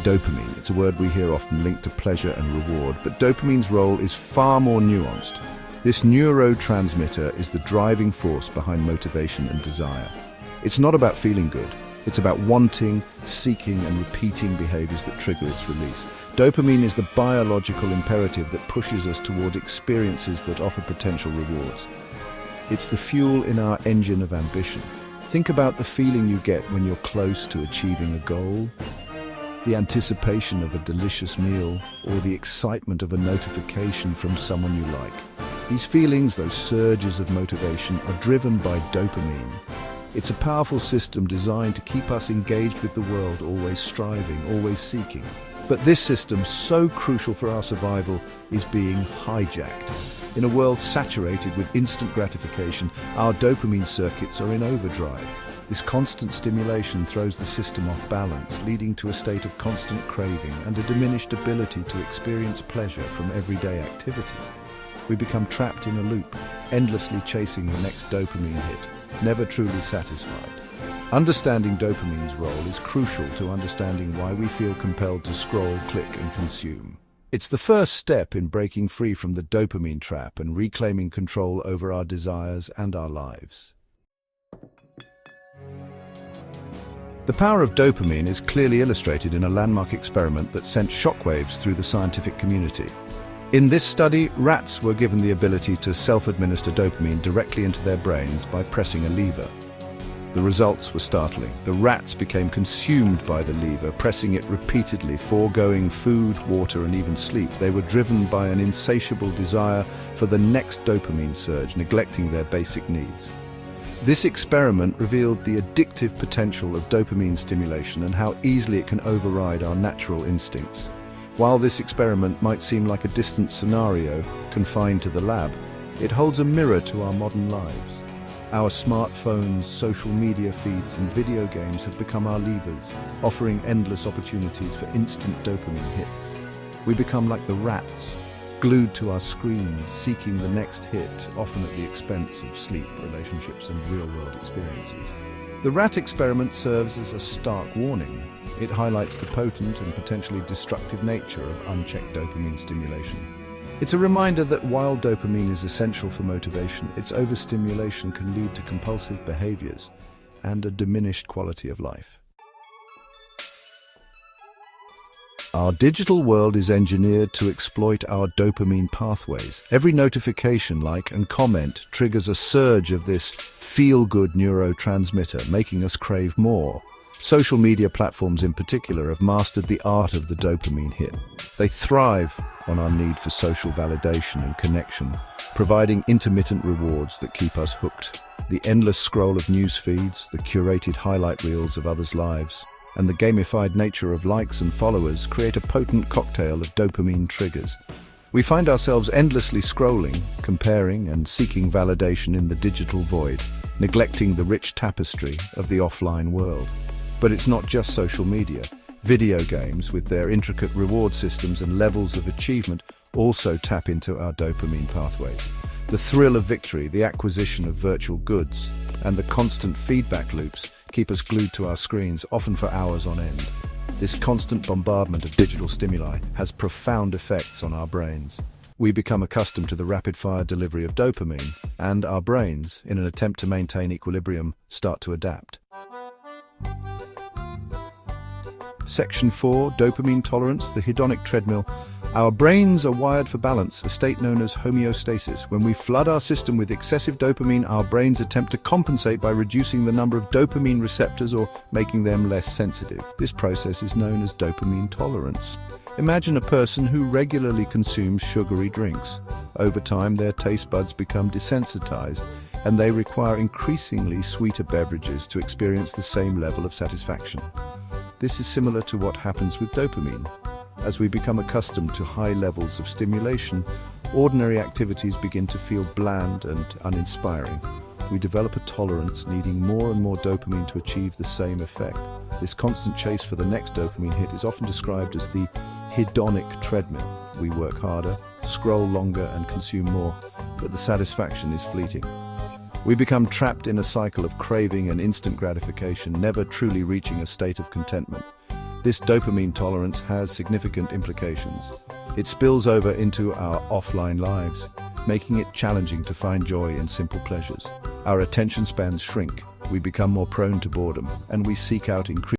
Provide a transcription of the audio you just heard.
dopamine. It's a word we hear often linked to pleasure and reward, but dopamine's role is far more nuanced. This neurotransmitter is the driving force behind motivation and desire. It's not about feeling good. It's about wanting, seeking, and repeating behaviors that trigger its release. Dopamine is the biological imperative that pushes us toward experiences that offer potential rewards. It's the fuel in our engine of ambition. Think about the feeling you get when you're close to achieving a goal, the anticipation of a delicious meal, or the excitement of a notification from someone you like. These feelings, those surges of motivation, are driven by dopamine. It's a powerful system designed to keep us engaged with the world, always striving, always seeking. But this system, so crucial for our survival, is being hijacked. In a world saturated with instant gratification, our dopamine circuits are in overdrive. This constant stimulation throws the system off balance, leading to a state of constant craving and a diminished ability to experience pleasure from everyday activity. We become trapped in a loop, endlessly chasing the next dopamine hit, never truly satisfied. Understanding dopamine's role is crucial to understanding why we feel compelled to scroll, click, and consume. It's the first step in breaking free from the dopamine trap and reclaiming control over our desires and our lives. The power of dopamine is clearly illustrated in a landmark experiment that sent shockwaves through the scientific community. In this study, rats were given the ability to self-administer dopamine directly into their brains by pressing a lever. The results were startling. The rats became consumed by the lever, pressing it repeatedly, foregoing food, water, and even sleep. They were driven by an insatiable desire for the next dopamine surge, neglecting their basic needs. This experiment revealed the addictive potential of dopamine stimulation and how easily it can override our natural instincts. While this experiment might seem like a distant scenario confined to the lab, it holds a mirror to our modern lives. Our smartphones, social media feeds, and video games have become our levers, offering endless opportunities for instant dopamine hits. We become like the rats, glued to our screens, seeking the next hit, often at the expense of sleep, relationships, and real-world experiences. The rat experiment serves as a stark warning. It highlights the potent and potentially destructive nature of unchecked dopamine stimulation. It's a reminder that while dopamine is essential for motivation, its overstimulation can lead to compulsive behaviors and a diminished quality of life. Our digital world is engineered to exploit our dopamine pathways. Every notification, like, and comment triggers a surge of this feel-good neurotransmitter, making us crave more. Social media platforms in particular have mastered the art of the dopamine hit. They thrive on our need for social validation and connection, providing intermittent rewards that keep us hooked. The endless scroll of news feeds, the curated highlight reels of others' lives, and the gamified nature of likes and followers create a potent cocktail of dopamine triggers. We find ourselves endlessly scrolling, comparing, and seeking validation in the digital void, neglecting the rich tapestry of the offline world. But it's not just social media. Video games, with their intricate reward systems and levels of achievement, also tap into our dopamine pathways. The thrill of victory, the acquisition of virtual goods, and the constant feedback loops keep us glued to our screens, often for hours on end. This constant bombardment of digital stimuli has profound effects on our brains. We become accustomed to the rapid-fire delivery of dopamine, and our brains, in an attempt to maintain equilibrium, start to adapt. Section 4, Dopamine Tolerance, the hedonic treadmill. Our brains are wired for balance, a state known as homeostasis. When we flood our system with excessive dopamine, our brains attempt to compensate by reducing the number of dopamine receptors or making them less sensitive. This process is known as dopamine tolerance. Imagine a person who regularly consumes sugary drinks. Over time, their taste buds become desensitized, and they require increasingly sweeter beverages to experience the same level of satisfaction. This is similar to what happens with dopamine. As we become accustomed to high levels of stimulation, ordinary activities begin to feel bland and uninspiring. We develop a tolerance, needing more and more dopamine to achieve the same effect. This constant chase for the next dopamine hit is often described as the hedonic treadmill. We work harder, scroll longer, and consume more, but the satisfaction is fleeting. We become trapped in a cycle of craving and instant gratification, never truly reaching a state of contentment. This dopamine tolerance has significant implications. It spills over into our offline lives, making it challenging to find joy in simple pleasures. Our attention spans shrink, we become more prone to boredom, and we seek out increased